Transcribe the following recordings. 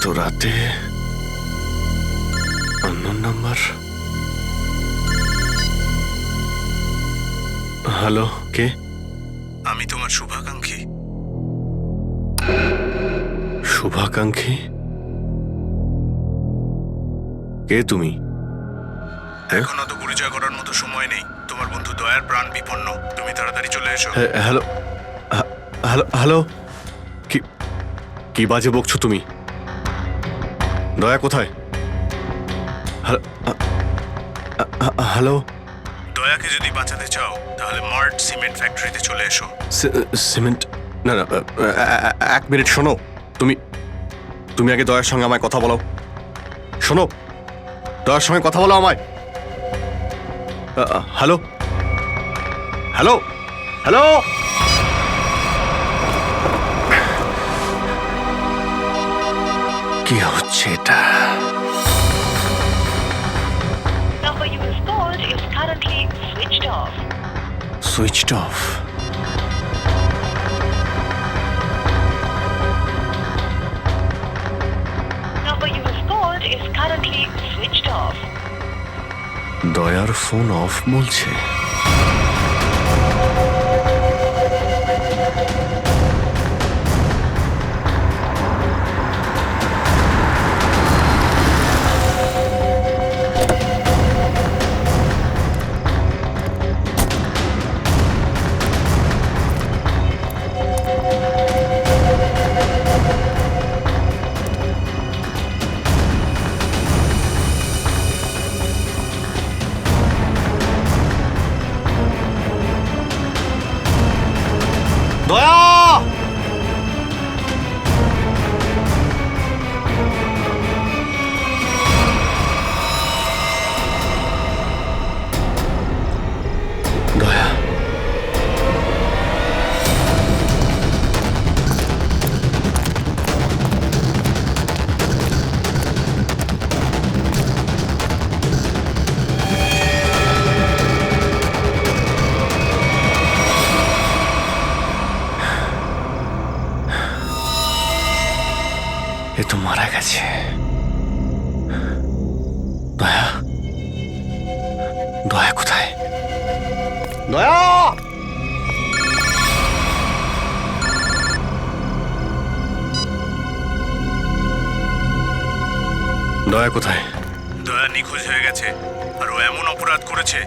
এত রাতে unknown number. Hello, কে? আমি তোমার শুভাকাঙ্ক্ষী। শুভাকাঙ্ক্ষী? কে তুমি? এখনো তো পরিচয় করার মতো সময় নেই। তোমার বন্ধু দয়ার প্রাণ বিপন্ন। তুমি তাড়াতাড়ি চলে এসো। Hello, hello, hello. কি কি বাজে বকছো তুমি? দয়া কোথায়? হ্যালো। দয়াকে যদি বাঁচাতে চাও তাহলে মার্ট সিমেন্ট ফ্যাক্টরিতে চলে এসো। সিমেন্ট? না না, এক মিনিট শোনো। তুমি তুমি আগে দয়ার সঙ্গে আমায় কথা বলো। শোনো, দয়ার সঙ্গে কথা বলো আমায়। Hello, hello, hello. কি হচ্ছে এটা? Number you have called is currently switched off. Switched off? Number you have called is currently switched off. দয়ার ফোন অফ বলছে। দয়া! দয়া! এ তো মারা গেছে। দয়া! দয়া কোথায়? দয়া! দয়া কোথায়? দয়া নিখোঁজ হয়ে গেছে। আর ও এমন অপরাধ করেছে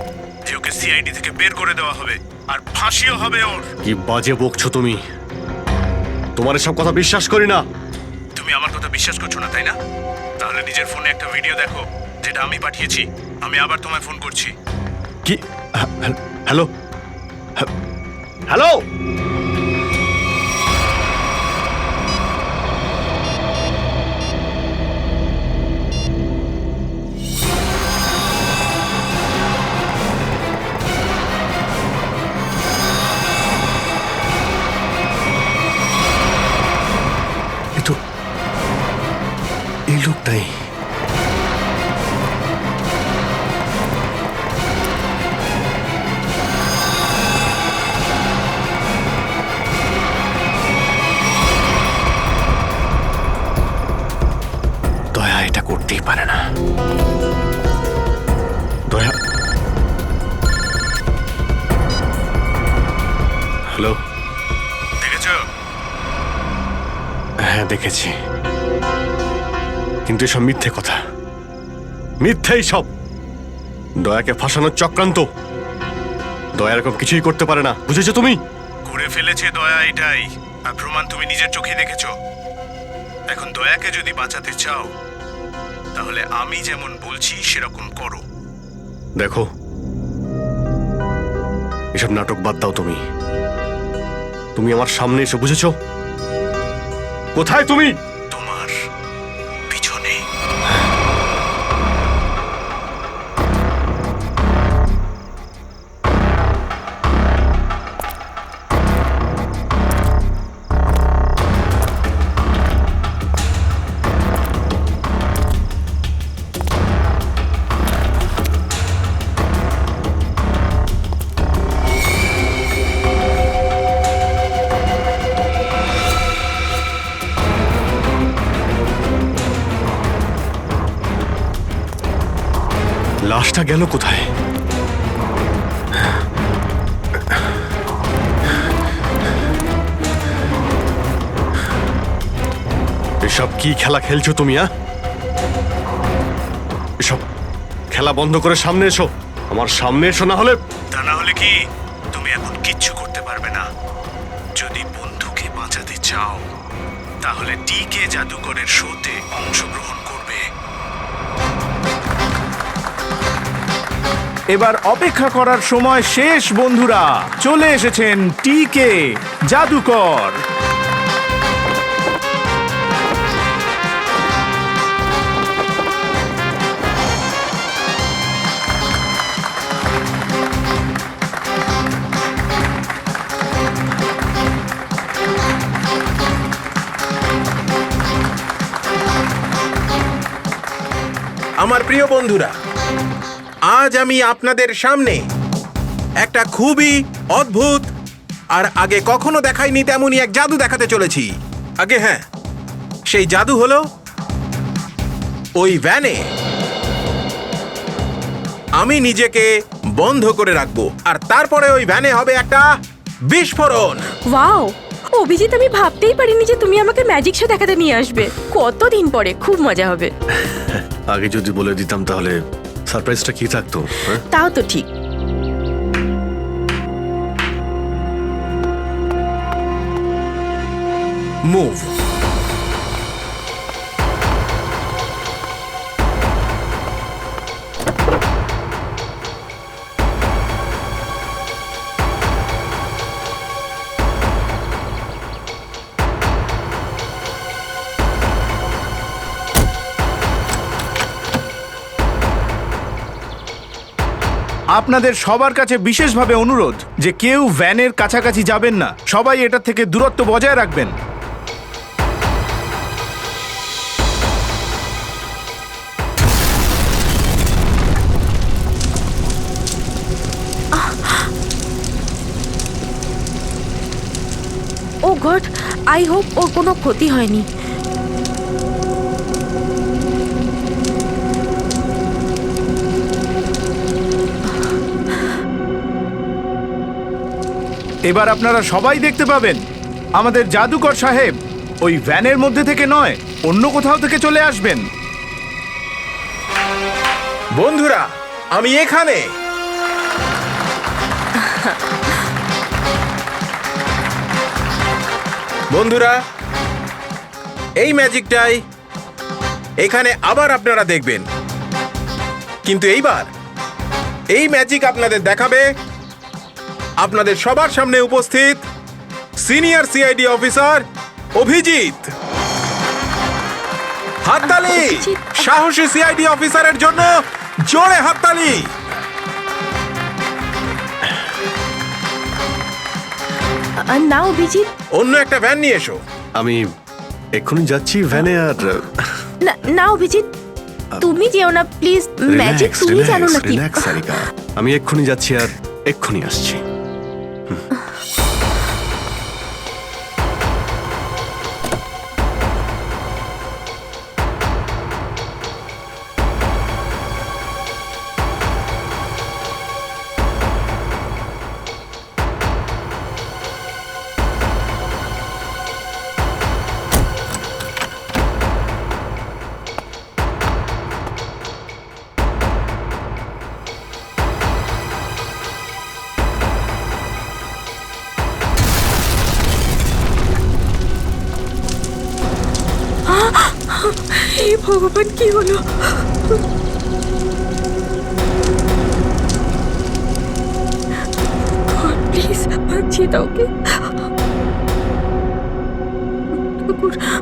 যে ওকে সিআইডি থেকে বের করে দেওয়া হবে, আর ফাঁসিও হবে ওর। কি বাজে বকছো তুমি? তোমার এসব কথা বিশ্বাস করি না। তুমি আমার কথা বিশ্বাস করছো না, তাই না? তাহলে নিজের ফোনে একটা ভিডিও দেখো, যেটা আমি পাঠিয়েছি। আমি আবার তোমায় ফোন করছি। কি? Hello, hello. এ তো এই লোকটাই। দয়া এটা করতেই পারে না। দয়া! হ্যালো। দেখেছো? হ্যাঁ, দেখেছি। কিন্তু এসব মিথ্যে কথা। মিথ্যেই সব। দয়াকে ফাঁসানোর চক্রান্ত। দয়া এরকম কিছুই করতে পারে না, বুঝেছো তুমি? করে ফেলেছে দয়া, এটাই। আর প্রমাণ তুমি নিজের চোখে দেখেছো। এখন দয়াকে যদি বাঁচাতে চাও তাহলে আমি যেমন বলছি সেরকম করো। দেখো, এসব নাটক বাদ দাও। তুমি তুমি আমার সামনে এসো, বুঝেছো? কোথায় তুমি? তোমার পিছনে। ম্যাজিকটা গেল কোথায়? এসব কি খেলা খেলছো তুমি? এসব খেলা বন্ধ করে সামনে এসো। আমার সামনে এসো, না হলে তা না হলে কি তুমি এখন কিচ্ছু করতে পারবে না। যদি বন্ধুকে বাঁচাতে চাও তাহলে টিকে জাদুকরের শোতে অংশগ্রহণ করবে। এবার অপেক্ষা করার সময় শেষ বন্ধুরা, চলে এসেছেন টিকে জাদুকর। আমার প্রিয় বন্ধুরা, আজ আমি আপনাদের সামনে একটা খুবই অদ্ভুত আর আগে কখনো দেখাইনি তেমনই এক জাদু দেখাতে চলেছি। আগে হ্যাঁ, সেই জাদু হলো ওই ভ্যানে আমি নিজেকে বন্ধ করে রাখবো আর তারপরে ওই ভ্যানে হবে একটা বিস্ফোরণ। ওয়াও, অভিজিৎ, আমি ভাবতেই পারিনি যে তুমি আমাকে ম্যাজিক শো দেখাতে নিয়ে আসবে। কতদিন পরে, খুব মজা হবে। আগে যদি বলে দিতাম তাহলে সারপ্রাইজটা কি থাকতো? তাও তো ঠিক। মুভ। আপনাদের সবার কাছে বিশেষভাবে অনুরোধ যে কেউ ভ্যানের কাছাকাছি যাবেন না, সবাই এটা থেকে দূরত্ব বজায় রাখবেন। ও গড, আই হোপ ওর কোনো ক্ষতি হয়নি। এবার আপনারা সবাই দেখতে পাবেন আমাদের জাদুকর সাহেব ওই ভ্যানের মধ্যে থেকে নয়, অন্য কোথাও থেকে চলে আসবেন। বন্ধুরা, আমি এখানে। বন্ধুরা, এই ম্যাজিকটাই এখানে আবার আপনারা দেখবেন, কিন্তু এইবার এই ম্যাজিক আপনাদের দেখাবে আপনাদের সবার সামনে উপস্থিত সিনিয়র সিআইডি অফিসার অভিজিৎ। হাততালি অভিজিৎ। সাহসী সিআইডি অফিসারের জন্য, জোরে হাততালি। না অভিজিৎ, অন্য একটা ভ্যান নিয়ে এসো। আমি এক্ষুনি যাচ্ছি ভ্যানে। আর না অভিজিৎ, তুমি যেও না প্লিজ। ম্যাজিক তুমি জানো নাকি? রিল্যাক্স সারিকা, আমি এক্ষুনি যাচ্ছি আর এক্ষুনি আসছি। হে ভগবান, কি হলো? গড প্লিজ বাঁচিয়ে দাও ওকে।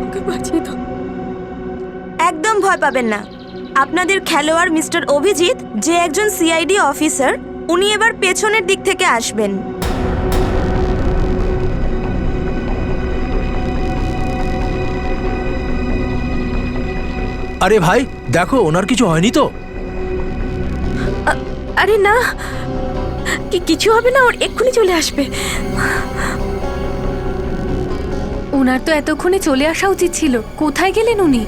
ওকে বাঁচিয়ে দাও। একদম ভয় পাবেন না। আপনাদের খেলোয়াড় মিস্টার অভিজিৎ, যে একজন সিআইডি অফিসার, উনি এবার পেছনের দিক থেকে আসবেন। আরে ভাই দেখো, ওনার কিছু হয়নি তো? আরে না, কিছু হবে না, ওর এক্ষুনি চলে আসবে। ওনার তো এতক্ষণে চলে আসা উচিত ছিল। কোথায় গেলেন উনি?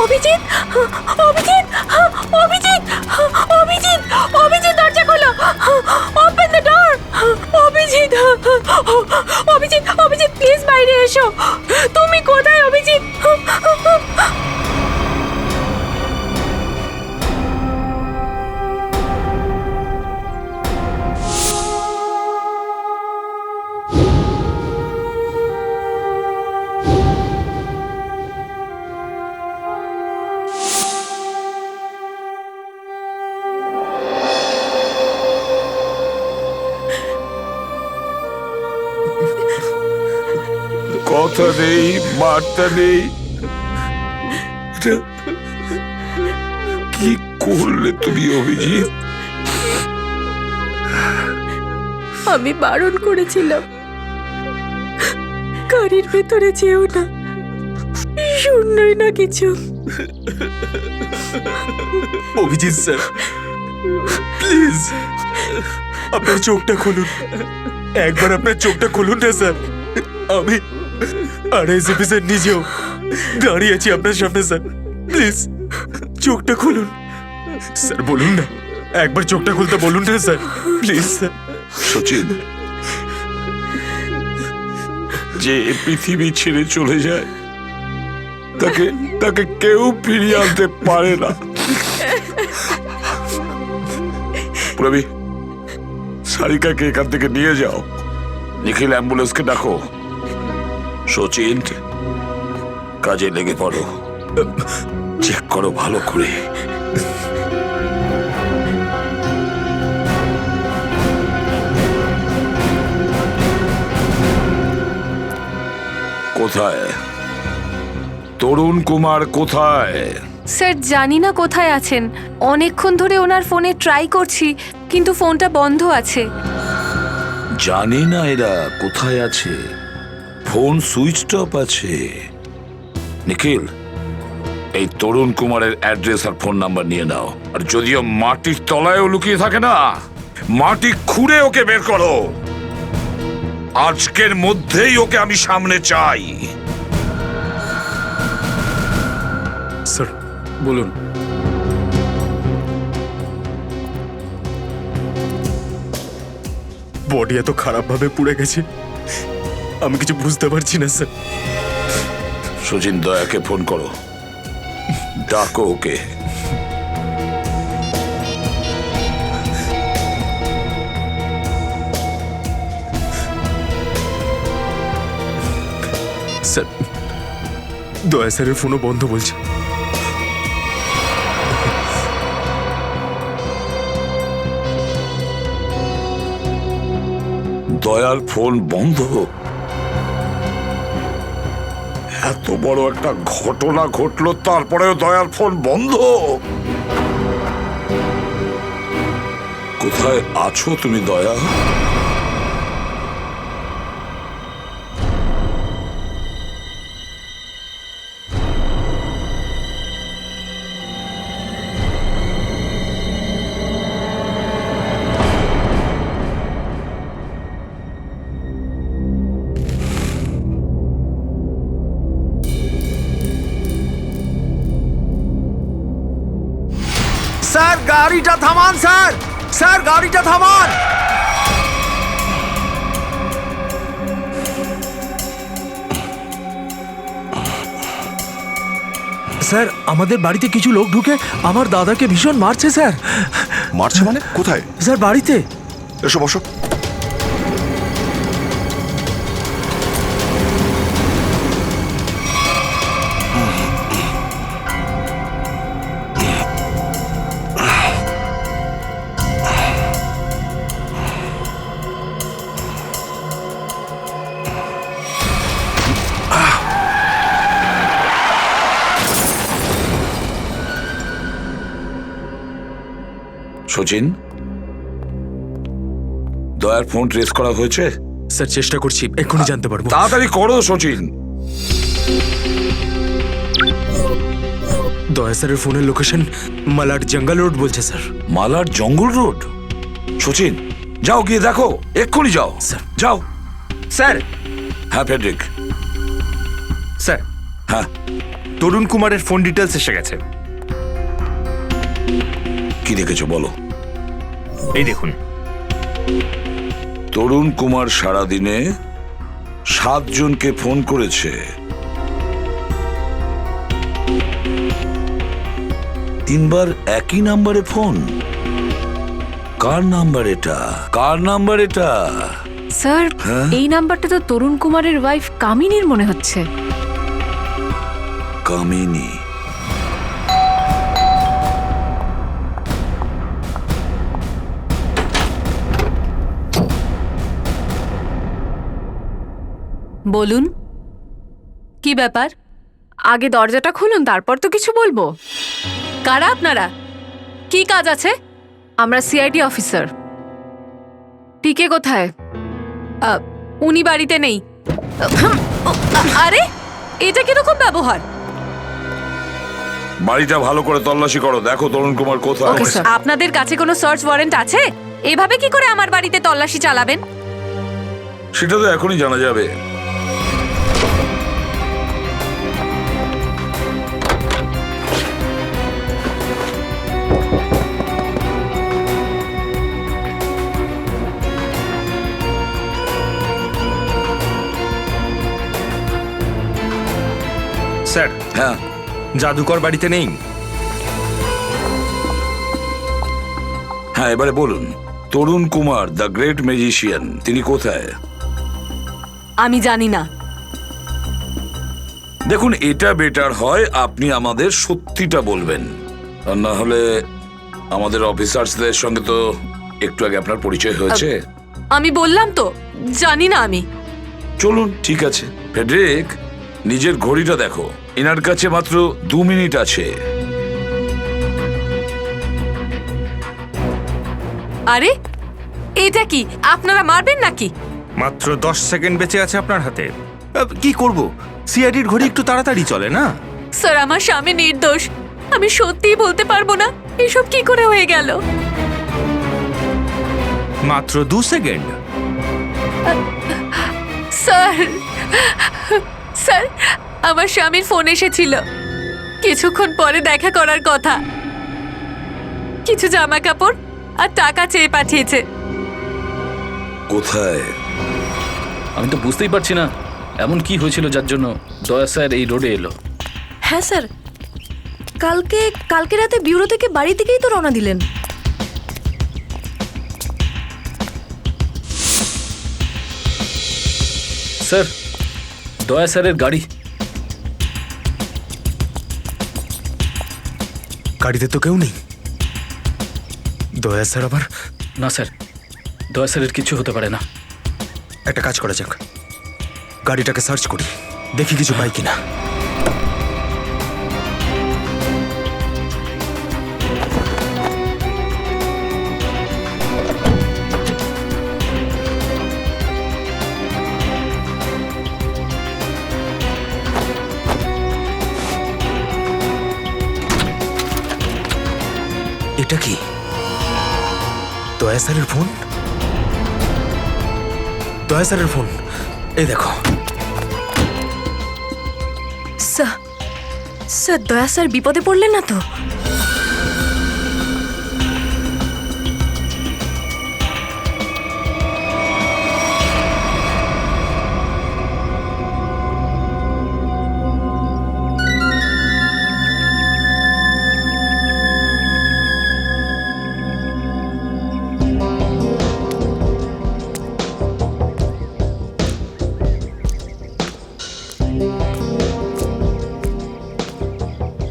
অভিজিৎ অভিজিৎ অভিজিৎ অভিজিৎ অভিজিৎ দরজা খোলো, open the door. Abhijit Abhijit Abhijit please বাইরে এসো। তুমি কোথায় অভিজিৎ? কথা নেই, বার্তা নেই। কি করলে তুমি অভিজিৎ? আমি বারণ করেছিলাম, গাড়ির ভেতরে যেও না, শুনলই না কিছু। অভিজিৎ স্যার, প্লিজ আপনার চোখটা খুলুন, একবার আপনার চোখটা খুলুন না স্যার। আমি আর এসিপি স্যার নিজেও দাঁড়িয়ে আছি আপনার সামনে স্যার, প্লিজ চোখটা খুলুন স্যার, বলুন না, একবার চোখটা খুলতে বলুন না স্যার, প্লিজ স্যার। সচিন, যে পৃথিবী ছেড়ে চলে যায় তাকে তাকে কেউ ফিরিয়ে আনতে পারে না। রবি, সারিকাকে এখান থেকে নিয়ে যাও, নিখিল অ্যাম্বুলেন্সকে ডাকো। সচিন, কাজে লেগে পড়ো, চেক করো ভালো করে। কোথায় তরুণ কুমার? কোথায়? স্যার জানি না কোথায় আছেন, অনেকক্ষণ ধরে ওনার ফোনে ট্রাই করছি কিন্তু ফোনটা বন্ধ আছে। জানি না এরা কোথায় আছে, ফোন সুইচ অফ আছে। নিখিল, এই তরুণ কুমারের অ্যাড্রেস আর ফোন নাম্বার নিয়ে নাও, আর যদিও মাটির তলায়ও লুকিয়ে থাকে না, মাটি খুঁড়ে ওকে বের করো। আজকের মধ্যেই ওকে আমি সামনে চাই। স্যার বলুন। বডি এত খারাপ ভাবে পুড়ে গেছে, আমি কিছু বুঝতে পারছি না স্যার। সচিন, দয়াকে ফোন করো, ডাকো ওকে। স্যার, দয়া স্যারের ফোনও বন্ধ বলছে। দয়ার ফোন বন্ধ? এত বড় একটা ঘটনা ঘটলো, তারপরেও দয়ার ফোন বন্ধ? কোথায় আছো তুমি দয়া? স্যার গাড়িটা থামান, স্যার স্যার গাড়িটা থামান। স্যার, আমাদের বাড়িতে কিছু লোক ঢুকে আমার দাদাকে ভীষণ মারছে স্যার। মারছে মানে? কোথায়? স্যার বাড়িতে। এসো বসো। সচিন, দয়ার ফোন ট্রেস করা হয়েছে? স্যার চেষ্টা করছি, এক্ষুনি জানতে পারবো। তাড়াতাড়ি করো সচিন। দয়া স্যারের ফোনের লোকেশন মালাড জঙ্গল রোড বলছে স্যার। মালার জঙ্গল রোড? সচিন, যাও গিয়ে দেখো, এক্ষুনি যাও। স্যার। যাও। স্যার। হ্যাঁ ফেডরিক। স্যার, হ্যাঁ, তরুণ কুমারের ফোন ডিটেলস এসে গেছে। কি দেখেছো বলো। এই দেখুন। তরুণ কুমার সারাদিনে 7 জনকে ফোন করেছে। 3 বার একই নাম্বারে ফোন। কার নাম্বার এটা? কার নাম্বার এটা? স্যার হ্যাঁ? এই নাম্বারটা তো তরুণ কুমারের ওয়াইফ কামিনীর মনে হচ্ছে। কামিনী। বলুন কি ব্যাপার? আগে দরজাটা খুলুন, তারপর তো কিছু বলবো। কারা আপনারা? কি কাজ আছে? আমরা সিআইডি অফিসার। পিকে কোথায়? উনি বাড়িতে নেই। আরে এটা কিরকম ব্যবহার? বাড়িটা ভালো করে তল্লাশি করো, দেখো তরুণ কুমার কোথায়। Okay sir. আপনাদের কাছে কোনো সার্চ ওয়ারেন্ট আছে? এভাবে কি করে আমার বাড়িতে তল্লাশি চালাবেন? সেটা তো এখনই জানা যাবে। স্যার, হ্যাঁ, জাদুকর বাড়িতে নেই। হ্যাঁ, এবারে বলুন তরুণ কুমার দ্য গ্রেট ম্যাজিশিয়ান তিনি কোথায়? আমি জানি না। দেখুন, এটা বেটার হয় আপনি আমাদের সত্যিটা বলবেন, আর না হলে আমাদের অফিসার্সদের সঙ্গে তো একটু আগে আপনার পরিচয় হয়েছে। আমি বললাম তো জানি না আমি। চলুন, ঠিক আছে। ফেডরিক, নিজের ঘড়িটা দেখো, এনার কাছে মাত্র 2 মিনিট আছে। আরে এটা কি? আপনারা মারবেন নাকি? মাত্র 10 সেকেন্ড বেঁচে আছে আপনার হাতে। কি করব? সিআইডির ঘড়ি একটু তাড়াতাড়ি চলে না। স্যার আমার স্বামী নির্দোষ, আমি সত্যিই বলতে পারবো না এসব কি করে হয়ে গেল। মাত্র 2 সেকেন্ড। স্যার স্যার আমার স্বামীর ফোন এসেছিল কিছুক্ষণ পরে দেখা করার কথা, কিছু জামা কাপড় আর টাকা চেয়ে পাঠিয়েছে। কোথায়? আমি তো বুঝতেই পারছি না এমন কি হয়েছিল যার জন্য দয়া স্যার এই রোডে এলো। হ্যাঁ স্যার, কালকে রাতে ব্যুরো থেকে বাড়ি থেকেই তো রওনা দিলেন। স্যার, দয়া স্যারের গাড়ি। গাড়িতে তো কেউ নেই। দয়া স্যার আবার? না স্যার, দয়া স্যারের কিছু হতে পারে না। একটা কাজ করা যাক, গাড়িটাকে সার্চ করি, দেখি কিছু পাই কিনা। এটা কি? দয়া স্যারের ফোন। দয়া স্যারের ফোন, এই দেখো। স্যার দয়া স্যার বিপদে পড়লেন না তো?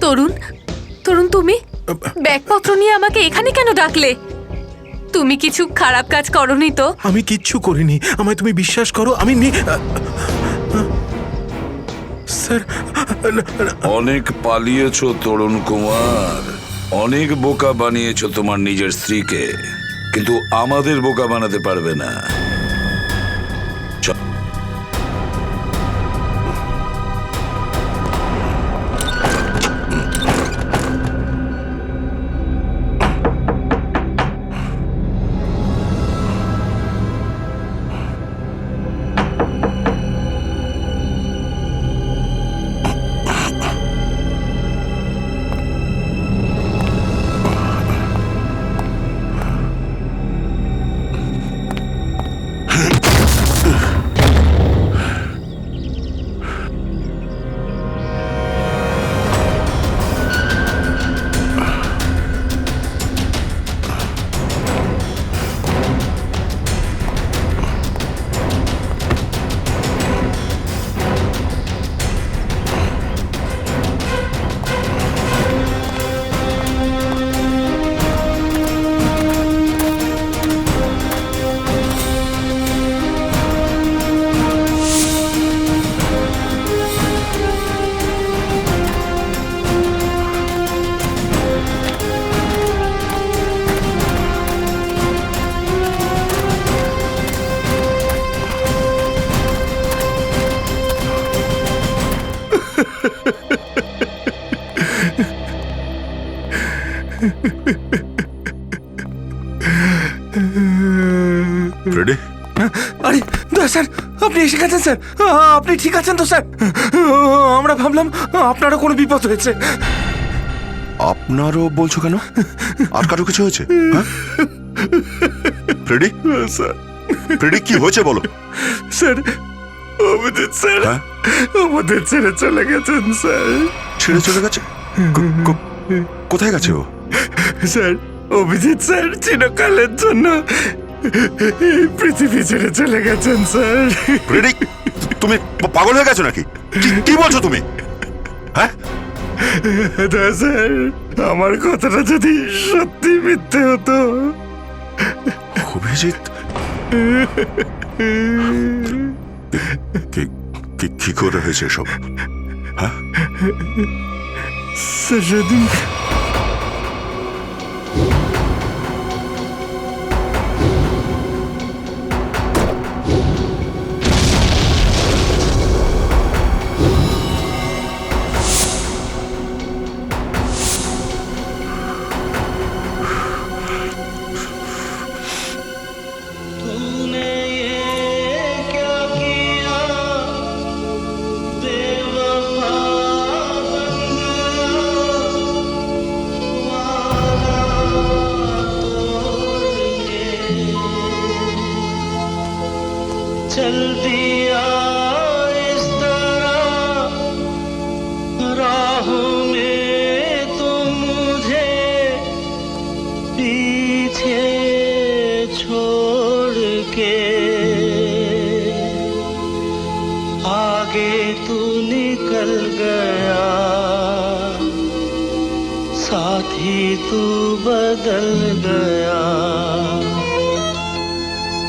তরুণ, তরুণ তুমি ব্যাগপত্র নিয়ে আমাকে এখানে কেন ডাকলে? তুমি কিছু খারাপ কাজ করনি তো? আমি কিচ্ছু করিনি, আমায় তুমি বিশ্বাস করো। আমি স্যার, অনেক পালিয়েছো তরুণ কুমার, অনেক বোকা বানিয়েছো তোমার নিজের স্ত্রীকে, কিন্তু আমাদের বোকা বানাতে পারবে না। ফ্রেডি, আরে স্যার, আপনি এসে গেছেন স্যার? আপনি ঠিক আছেন তো স্যার? আমরা ভাবলাম আপনারও কোনো বিপদ হয়েছে। আপনারও বলছো কেন? আর কারো কিছু হয়েছে? হ্যাঁ? ফ্রেডি, স্যার ফ্রেডি কি হয়েছে বলো? স্যার, অভিজিৎ স্যার হ্যাঁ? আমাদের ছেড়ে চলে গেছেন স্যার। ছেড়ে চলে গেছে? কোথায় গেছে ও? স্যার, অভিজিৎ স্যার চিরকালের জন্য এই পৃথিবী ছেড়ে চলে গেছেন স্যার। ফ্রেডি, তুমি পাগল হয়ে গেছো নাকি? কি বলছো তুমি? হ্যাঁ? স্যার, আমার কথাটা যদি সত্যি মিথ্যে হতো। অভিজিৎ কি করে হয়েছে সব? হ্যাঁ? স্যার, সেদিন चल दिया इस तरह राहों में तो मुझे पीछे छोड़ के आगे तू निकल गया साथ ही तू बदल गया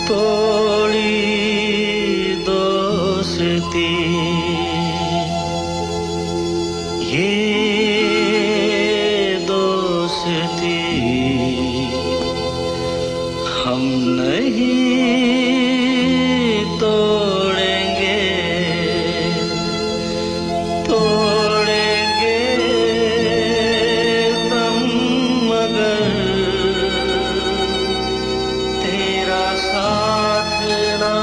तोड़ी दोस्ती ये दोस्ती हम नहीं तोड़ेंगे तोड़ेंगे तुम मगर तेरा साथ ना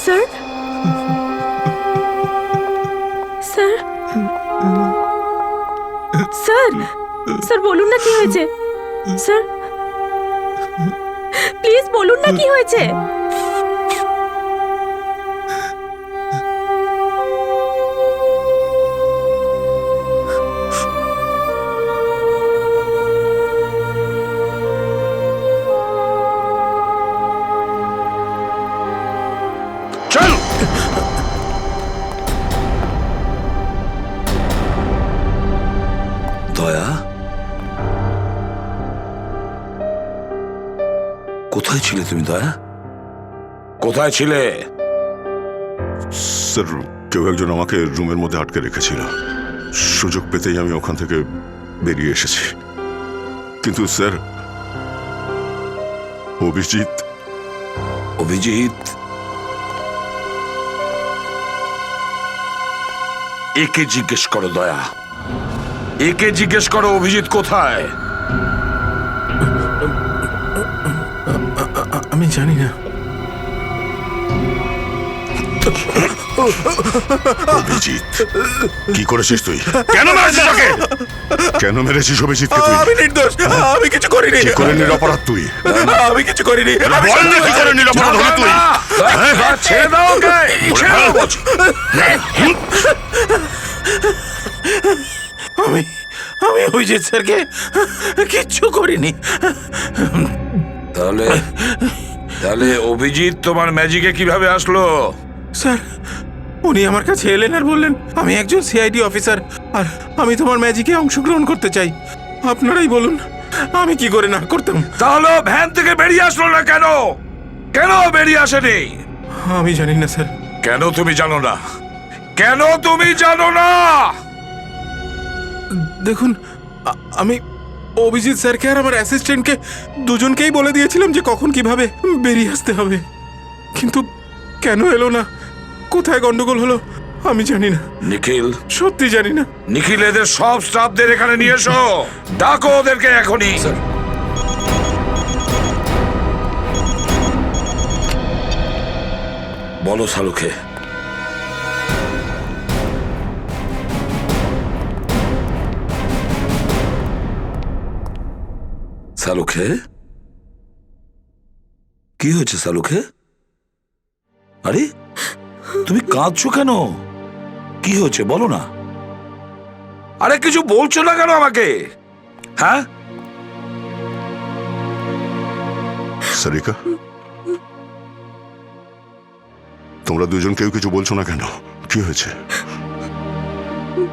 স্যার, স্যার, স্যার, স্যার বলুন না কি হয়েছে। স্যার, প্লিজ বলুন না কি হয়েছে। চল। দয়া, কোথায় ছিলে তুমি দয়া? কোথায় ছিলে? স্যার, কেউ একজন আমাকে রুমের মধ্যে আটকে রেখেছিল। সুযোগ পেতেই আমি ওখান থেকে বেরিয়ে এসেছি। কিন্তু স্যার, অভিজিৎ অভিজিৎ একে জিজ্ঞেস করো দয়া, একে জিজ্ঞেস করো অভিজিৎ কোথায়? আমি জানি না। অভিজিৎ, কি করেছিস তুই? কেন মেরেছিস ওকে? কেন মেরেছিস অভিজিৎকে তুই? আমি নির্দোষ, আমি কিছু করিনি। কি করে নিরপরাধ তুই? আমি কিছু করিনি। বল না কি করে নিরপরাধ হলি তুই? ছেড়ে দাও ওকে, ছেড়ে দাও বলছি। আমি আমি অভিজিৎ স্যারকে কিচ্ছু করিনি। তাহলে তাহলে অভিজিৎ তোমার ম্যাজিকে কিভাবে আসলো? স্যার, উনি আমার কাছে এলেন আর বললেন আমি একজন সিআইডি অফিসার আর আমি তোমার ম্যাজিকে অংশগ্রহণ করতে চাই। আপনারাই বলুন আমি কি করে না করতাম? তাহলে ভ্যান থেকে বেরিয়ে আসলো না কেন? কেন বেরিয়ে আসেনি? আমি জানি না স্যার। কেন তুমি জানো না? কেন তুমি জানো না? দেখুন, আমি অভিজিৎ স্যারকে আর আমার অ্যাসিস্ট্যান্টকে দুজনকেই বলে দিয়েছিলাম যে কখন কিভাবে বেরিয়ে আসতে হবে, কিন্তু কেন এলো না, কোথায় গন্ডগোল হলো আমি জানি না। নিখিল, সত্যি জানি না। নিখিল, এদের সব স্টাফদের এখানে নিয়ে এসো। ডাকো ওদেরকে এখনই। বলো শালুকে। শালুকে, কি হয়েছে শালুকে? আরে তুমি কাঁদছো কেন? কি হয়েছে বলো না। আরে কিছু বলছো না কেন আমাকে? হ্যাঁ, সারিকা, তোমরা দুজন কেউ কিছু বলছো না কেন? কি হয়েছে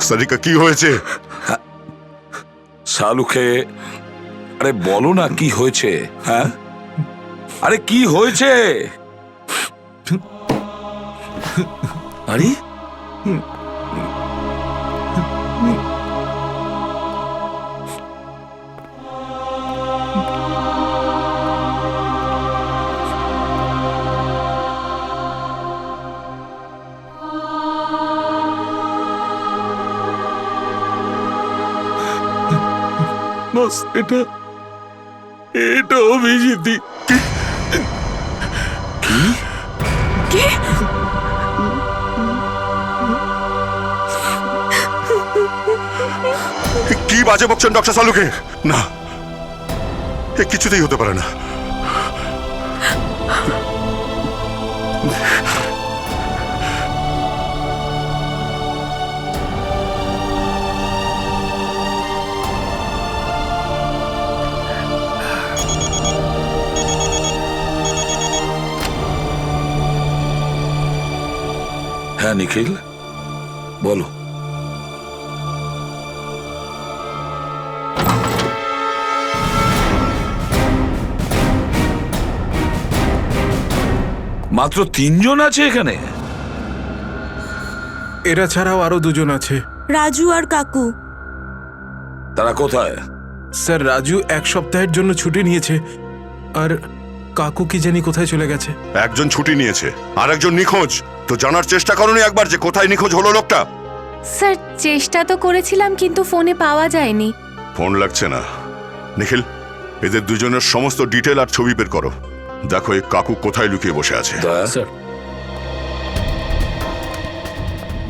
সারিকা, কি হয়েছে? শালুকে, আরে বলো না কি হয়েছে? হ্যাঁ, আরে কি হয়েছে? আরে বস, এটা অভিজিৎ। কি বাজে বকছেন ডক্টর সালুকে? না, এ কিছুতেই হতে পারে না। হ্যাঁ নিখিল, বলো। মাত্র 3 জন আছে এখানে? এরা ছাড়াও আরো দুজন আছে। রাজু আর কাকু। তারা কোথায়? স্যার, রাজু 1 সপ্তাহের জন্য ছুটি নিয়েছে, আর কাকু কি জানি কোথায় চলে গেছে। একজন ছুটি নিয়েছে আর একজন নিখোঁজ। তো জানার চেষ্টা করোনি একবার যে কোথায় নিখোঁজ হলো লোকটা? স্যার, চেষ্টা তো করেছিলাম কিন্তু ফোনে পাওয়া যায়নি। ফোন লাগছে না। নিখিল, এদের দুজনের সমস্ত ডিটেল আর ছবি বের করো। দেখো এই কাকু কোথায় লুকিয়ে বসে আছে। স্যার,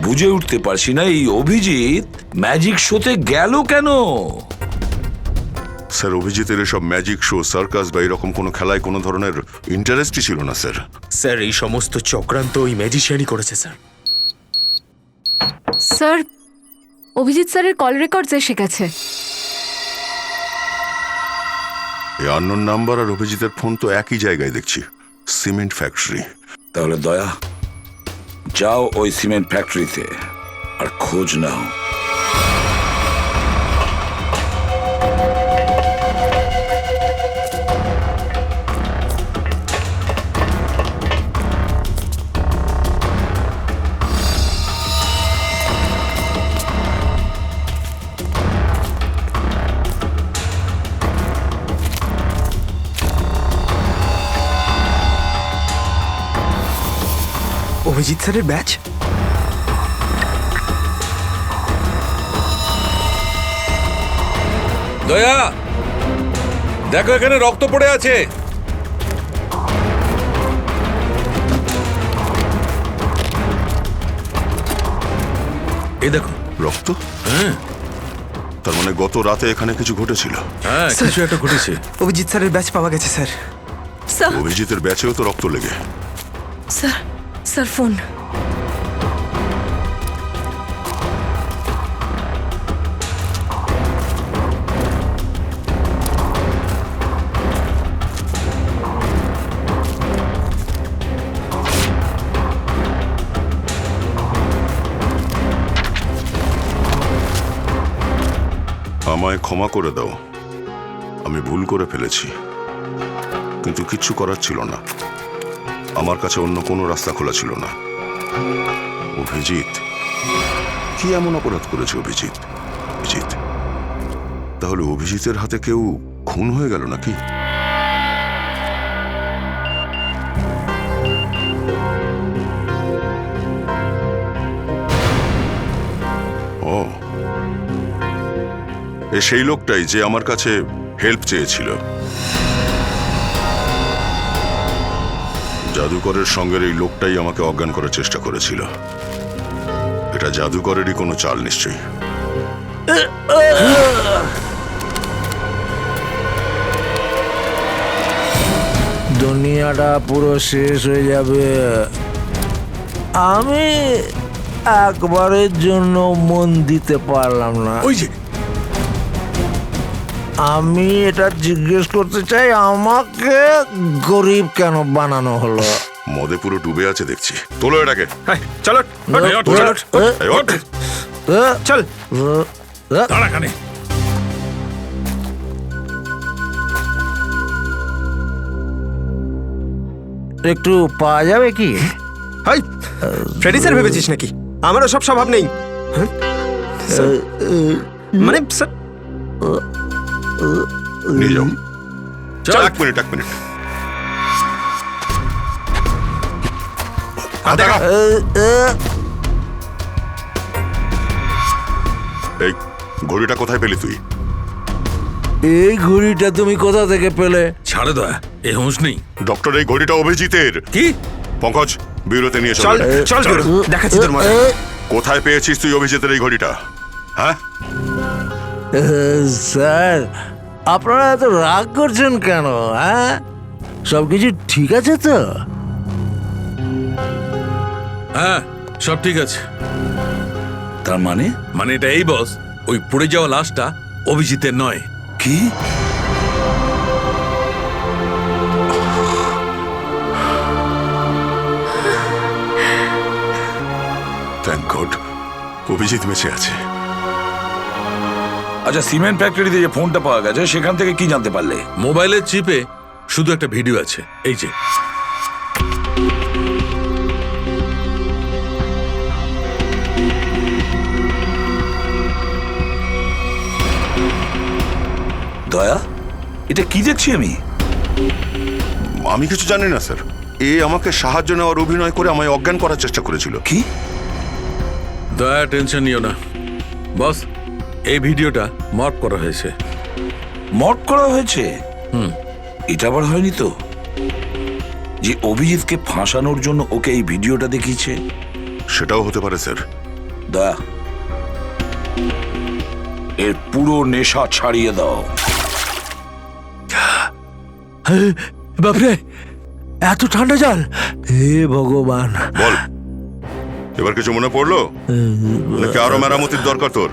বুঝে উঠতে পারছি না এই অভিজিৎ ম্যাজিক শোতে গেল কেন? স্যার, অভিজিতের এসব ম্যাজিক শো, সার্কাস বা এরকম কোনো খেলায় কোনো ধরনের ইন্টারেস্টই ছিল না স্যার। স্যার, এই সমস্ত চক্রান্ত ওই ম্যাজিশিয়ানই করেছে স্যার। স্যার, অভিজিৎ স্যারের কল রেকর্ডস এসে গেছে। এই আননোন নাম্বার আর অভিজিতের ফোন তো একই জায়গায় দেখছি, সিমেন্ট ফ্যাক্টরি। তাহলে দয়া, যাও ওই সিমেন্ট ফ্যাক্টরিতে আর খোঁজ নাও। অভিজিৎ স্যারের ব্যাচ? দয়া, দেখো এখানে রক্ত পড়ে আছে। এই দেখো রক্ত? তার মানে গত রাতে এখানে কিছু ঘটেছিল। হ্যাঁ, কিছু একটা ঘটেছে। অভিজিৎ স্যারের ব্যাচ পাওয়া গেছে স্যার। স্যার, অভিজিতের ব্যাচেও তো রক্ত লেগে। Sir, sir phone. আমায় ক্ষমা করে দাও। আমি ভুল করে ফেলেছি, কিন্তু কিচ্ছু করার ছিল না। আমার কাছে অন্য কোনো রাস্তা খোলা ছিল না। অভিজিৎ, কি এমন অপরাধ করেছে অভিজিৎ? অভিজিৎ, তাহলে অভিজিতের হাতে কেউ খুন হয়ে গেল নাকি? ও, এ সেই লোকটাই যে আমার কাছে হেল্প চেয়েছিল। জাদুকরের সঙ্গের এই লোকটাই আমাকে অজ্ঞান করার চেষ্টা করেছিল। এটা জাদুকরেরই কোনো চাল নিশ্চয়ই। দুনিয়াটা পুরো শেষ হয়ে যাবে। আমি একবারের জন্য মন দিতে পারলাম না। ওই যে আমি এটা জিজ্ঞেস করতে চাই, আমাকে গরিব কেন বানানো হলো? মদে পুরো ডুবে আছে দেখছি। তোলো এটাকে। চলো চল। দাঁড়াখানে একটু পাওয়া যাবে কি? হাই, ফ্রেডি স্যার ভেবেছিস নাকি আমারও সব স্বভাব নেই? হ্যাঁ? মানে স্যার, নিয়ে যাও। এক মিনিট। এই ঘড়িটা কোথায় পেলি তুই? এই ঘড়িটা তুমি কোথা থেকে পেলে? ছাড়ে দয়া, এ হুঁশ নেই। ডক্টর, এই ঘড়িটা অভিজিতের। কি? পঙ্কজ, ব্যুরোতে নিয়ে চল চল। চল দেখাচ্ছি তোর মজা। কোথায় পেয়েছিস তুই অভিজিতের এই ঘড়িটা? হ্যাঁ, স্যার, আপনারা এত রাগ করছেন কেন? হ্যাঁ, সবকিছু ঠিক আছে তো? হ্যাঁ, সব ঠিক আছে। তার মানে এটা এই বস, ওই পড়ে যাওয়া লাশটা অভিজিতের নয়। কি? থ্যাংক গড, অভিজিৎ বেঁচে আছে। আচ্ছা, সিমেন্ট ফ্যাক্টরিতে যে ফোনটা পাওয়া গেছে সেখান থেকে কি জানতে পারলে? মোবাইলের চিপে শুধু একটা ভিডিও আছে, এই যে। দয়া, এটা কি দেখছি আমি? আমি কিছু জানি না স্যার। এ আমাকে সাহায্য নেওয়ার অভিনয় করে আমায় অজ্ঞান করার চেষ্টা করেছিল। কি? দয়া, টেনশন নিও না বস, এই ভিডিওটা মর্ফ করা হয়েছে। মর্ফ করা হয়েছে? এটা আবার হয়নি তো যে অভিজিৎকে ফাঁসানোর জন্য ওকে এই ভিডিওটা দেখিয়েছে? সেটাও হতে পারে স্যার। দয়া, এর পুরো নেশা ছাড়িয়ে দাও। বাপরে, এত ঠান্ডা জল! হে ভগবান! বল, এবার কিছু মনে পড়লো নাকি আরো মেরামতির দরকার তোর?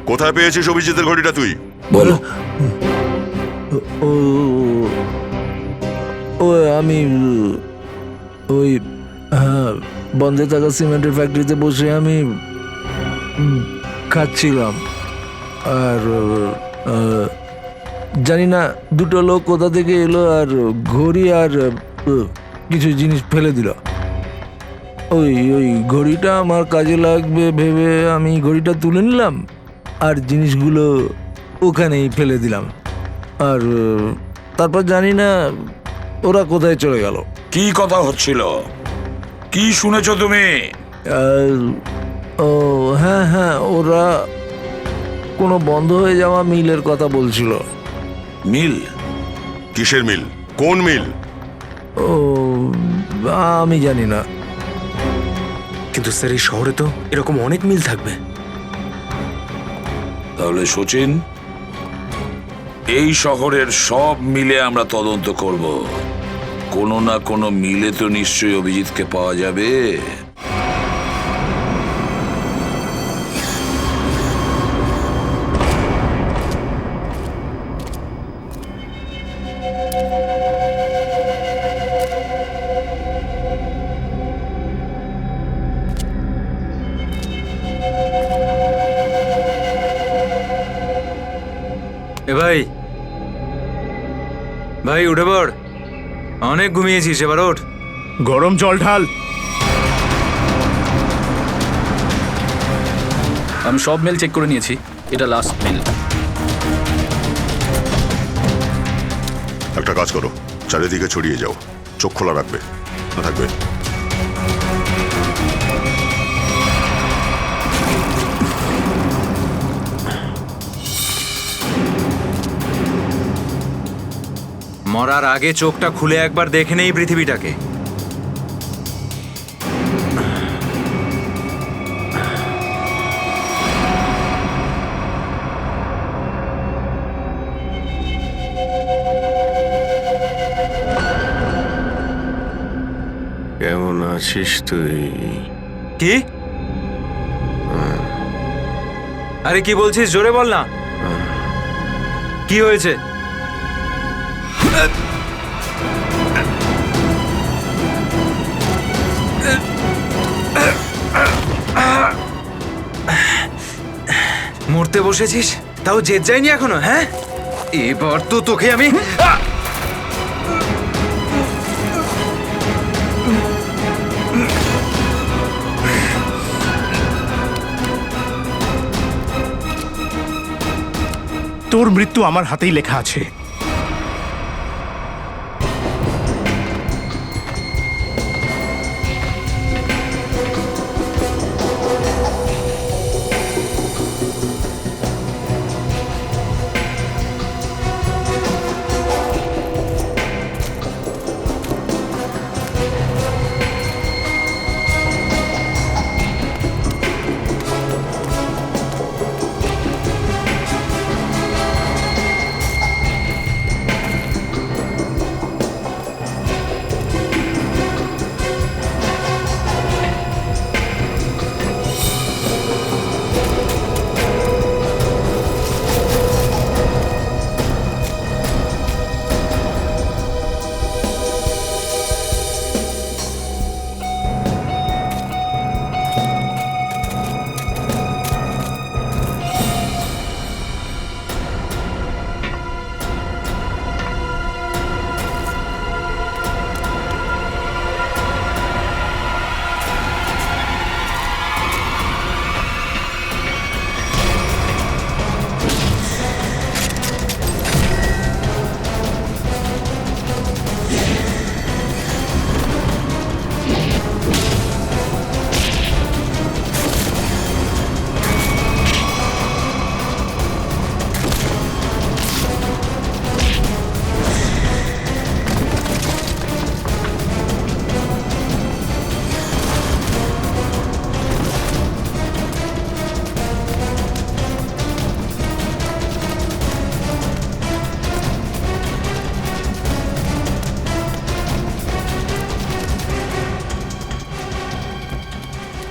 কোথায় পেয়েছিস অভিজিতের ঘড়িটা তুই? বলো। আমি ওই বন্ধে থাকা সিমেন্টের ফ্যাক্টরিতে বসে আমি খাচ্ছিলাম, আর জানি না দুটো লোক কোথা থেকে এলো আর ঘড়ি আর কিছু জিনিস ফেলে দিল। ওই ঘড়িটা আমার কাজে লাগবে ভেবে আমি ঘড়িটা তুলে নিলাম আর জিনিসগুলো ওখানেই ফেলে দিলাম। আর তারপর জানি না ওরা কোথায় চলে গেল। কি কথা হচ্ছিল? কি শুনেছ তুমি? ও হ্যাঁ, ওরা কোনো বন্ধ হয়ে যাওয়া মিলের কথা বলছিল। মিল? কিসের মিল? কোন মিল? ও আমি জানি না। কিন্তু স্যার, এই শহরে তো এরকম অনেক মিল থাকবে। তাহলে সচিন, এই শহরের সব মিলে আমরা তদন্ত করব। কোনো না কোনো মিলে তো নিশ্চয়ই অভিজিৎকে পাওয়া যাবে। এ ভাই, ভাই উঠে পড়, অনেক ঘুমিয়েছিস, এবার ওঠ। গরম জল ঢাল। আমি সব মেল চেক করে নিয়েছি, এটা লাস্ট মেল। একটা কাজ করো, চারিদিকে ছড়িয়ে যাও, চোখ খোলা রাখবে, না থাকবে। মরার আগে চোখটা খুলে একবার দেখে নেই পৃথিবীটাকে। কেমন আছিস তুই? কি? আরে কি বলছিস, জোরে বল না। কি হয়েছে? মরতে বসেছিস, তাও জেদ যায়নি এখনো? হ্যাঁ, এবার তো তোকে আমি। তোর মৃত্যু আমার হাতেই লেখা আছে।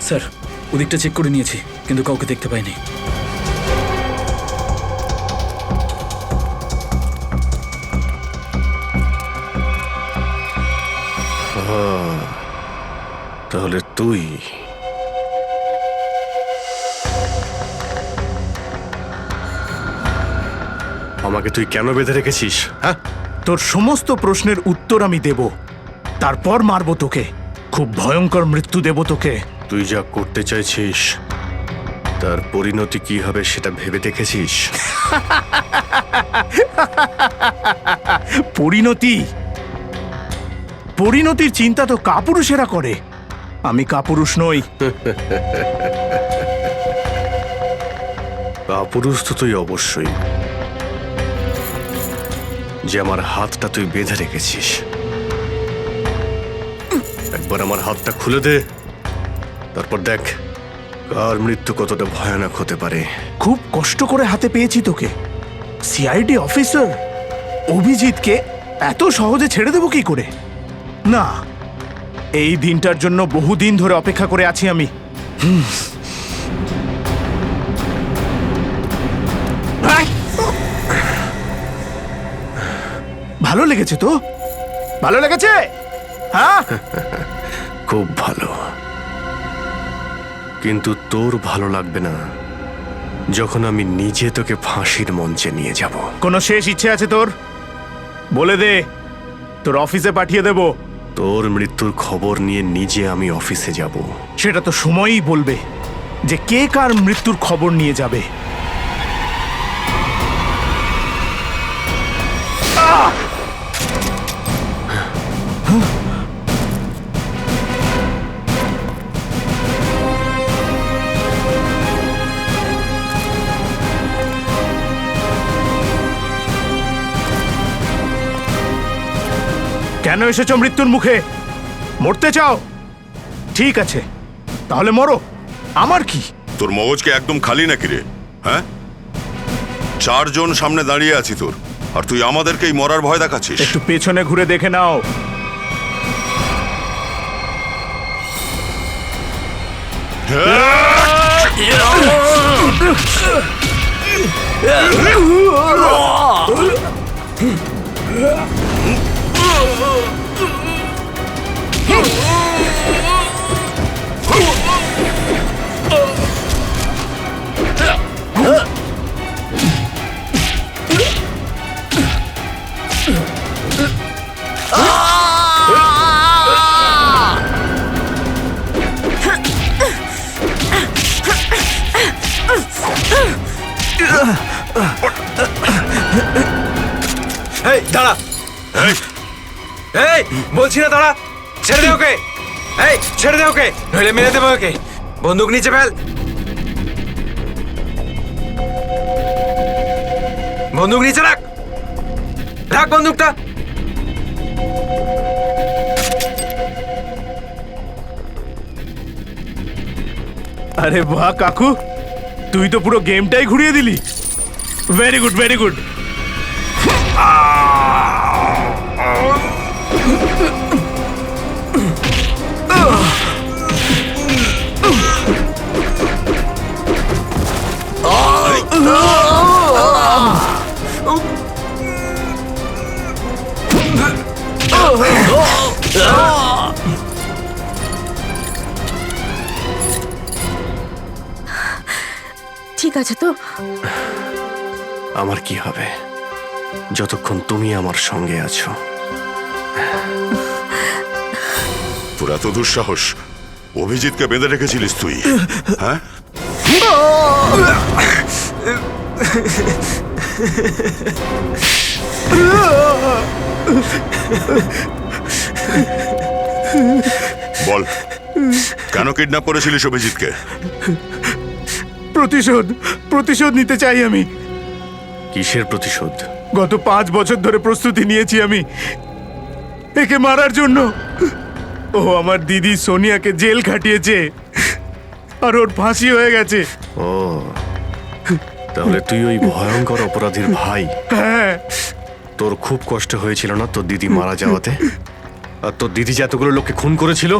স্যার, ওদিকটা চেক করে নিয়েছি, কিন্তু কাউকে দেখতে পাইনি। তাহলে তুই আমাকে তুই কেন বেঁধে রেখেছিস? হ্যাঁ, তোর সমস্ত প্রশ্নের উত্তর আমি দেব, তারপর মারবো তোকে, খুব ভয়ঙ্কর মৃত্যু দেব তোকে। তুই যা করতে চাইছিস তার পরিণতি কি হবে সেটা ভেবে দেখেছিস? পরিণতি? পরিণতির চিন্তা তো কাপুরুষেরা করে, আমি কাপুরুষ নই। কাপুরুষ তো তুই অবশ্যই, যে আমার হাতটা তুই বেঁধে রেখেছিস। একবার আমার হাতটা খুলে দে, তারপর দেখ কার মৃত্যু কতটা ভয়ানক হতে পারে। খুব কষ্ট করে হাতে পেয়েছি তোকে, সিআইডি অফিসার অভিজিৎকে এত সহজে ছেড়ে দেবো কি করে? না, এই দিনটার জন্য বহুদিন ধরে অপেক্ষা করে আছি আমি। ভালো লেগেছে তো? ভালো লেগেছে? হ্যাঁ, খুব ভালো। কিন্তু তোর ভালো লাগবে না যখন আমি নিজে তোকে ফাঁসির মঞ্চে নিয়ে যাব। কোনো শেষ ইচ্ছে আছে তোর? বলে দে, তোর অফিসে পাঠিয়ে দেব। তোর মৃত্যুর খবর নিয়ে নিজে আমি অফিসে যাব। সেটা তো সময়ই বলবে যে কে কার মৃত্যুর খবর নিয়ে যাবে। কেন এসেছো মৃত্যুর মুখে? মরতে চাও? ঠিক আছে, তাহলে মরো, আমার কি। তোর মগজকে একদম খালি নাকি রে? হ্যাঁ, 4 জন সামনে দাঁড়িয়ে আছি তোর, আর তুই আমাদেরকেই মরার ভয় দেখাচ্ছিস। একটু পেছনে ঘুরে দেখে নাও। এই দাঁড়া, এই বলছি না দাঁড়া, ছেড়ে দে ওকে, এই ছেড়ে দে ওকে, নইলে মেরে দেবো ওকে। বন্দুক নিচে ফেল, বন্দুক নিচে রাখ, রাখ বন্দুকটা। আরে বাহ কাকু, তুই তো পুরো গেমটাই ঘুরিয়ে দিলি। Very good, very good. ঠিক আছে তো? আমার কি হবে যতক্ষণ তুমি আমার সঙ্গে আছো? তোর এত দুঃসাহস, অভিজিৎকে বেঁধে রেখেছিলিস তুই? হ্যাঁ, বল, কেন কিডন্যাপ করেছিলিস অভিজিৎকে? প্রতিশোধ, প্রতিশোধ নিতে চাই আমি। কিসের প্রতিশোধ? গত 5 বছর ধরে প্রস্তুতি নিয়েছি আমি একে মারার জন্য। ও আমার দিদি সোনিয়াকে জেল খাটিয়েছে, আর ওর ফাঁসি হয়ে গেছে। ও, তাহলে তুই ওই ভয়ঙ্কর অপরাধীর ভাই? হ্যাঁ। তোর খুব কষ্ট হয়েছিল না তোর দিদি মারা যাওয়াতে? আর তোর দিদি যে এতগুলো লোককে খুন করেছিল?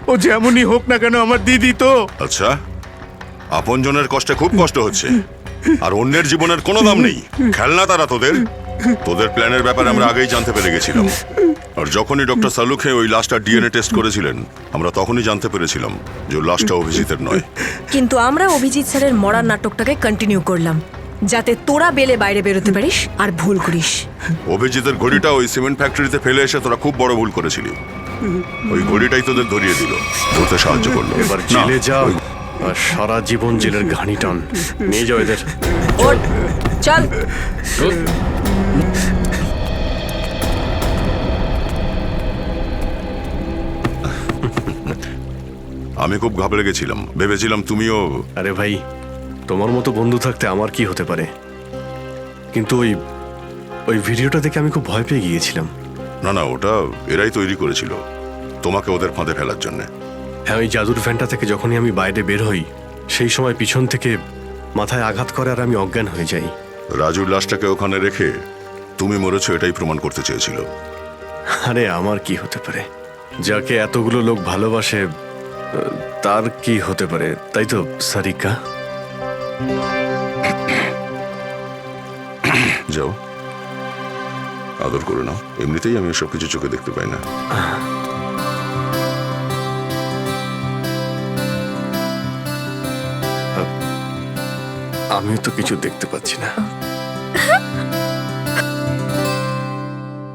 ও যেমনই হোক না কেন আমার দিদি তো। আচ্ছা, আপনজনের কষ্টে খুব কষ্ট হচ্ছে, আর অন্যের জীবনের কোনো দাম নেই। খেলনা তারা তোদের। তোদের প্ল্যানের ব্যাপারে আমরা আগেই জানতে পেরে গেছিলাম, আর যখনই ডক্টর সালুখে ওই লাশটা ডিএনএ টেস্ট করেছিলেন, আমরা তখনই জানতে পেরেছিলাম যে ওই লাশটা অভিজিতের নয়। কিন্তু আমরা অভিজিৎ স্যারের মরার নাটকটাকে কন্টিনিউ করলাম, যাতে তোরা বেলে বাইরে বেরোতে পারিস আর ভুল করিস। অভিজিতের ঘড়িটা ওই সিমেন্ট ফ্যাক্টরিতে ফেলে এসে তোরা খুব বড় ভুল করেছিলি। ওই ঘড়িটাই তোদের ধরিয়ে দিল, ধরতে সাহায্য করলো। এবার জেলে যাও আর সারা জীবন জেলের ঘানি টান। নিয়ে যাও এদের। চল। আমি খুব ঘাবড়ে গেছিলাম, ভেবেছিলাম তুমিও। আরে ভাই, তোমার মতো বন্ধু থাকতে আমার কি হতে পারে? কিন্তু ওই ভিডিওটা দেখে আমি খুব ভয় পেয়ে গিয়েছিলাম। না না, ওটা এরাই তৈরি করেছিল তোমাকে ওদের ফাঁদে ফেলার জন্য। হ্যাঁ, ওই জাদুর ফ্যানটা থেকে যখনই আমি বাইরে বের হই, সেই সময় পিছন থেকে মাথায় আঘাত করে আর আমি অজ্ঞান হয়ে যাই। রাজুর লাশটাকে ওখানে রেখে তুমি মরেছো এটাই প্রমাণ করতে চেয়েছিল। আরে আমার কি হতে পারে? যাকে এতগুলো লোক ভালোবাসে তার কি হতে পারে, তাই তো সারিকা? যাও, আদর করে নাও। এমনিতেই আমি সব কিছু চোখে দেখতে পাই না। আমিও তো কিছু দেখতে পাচ্ছি না।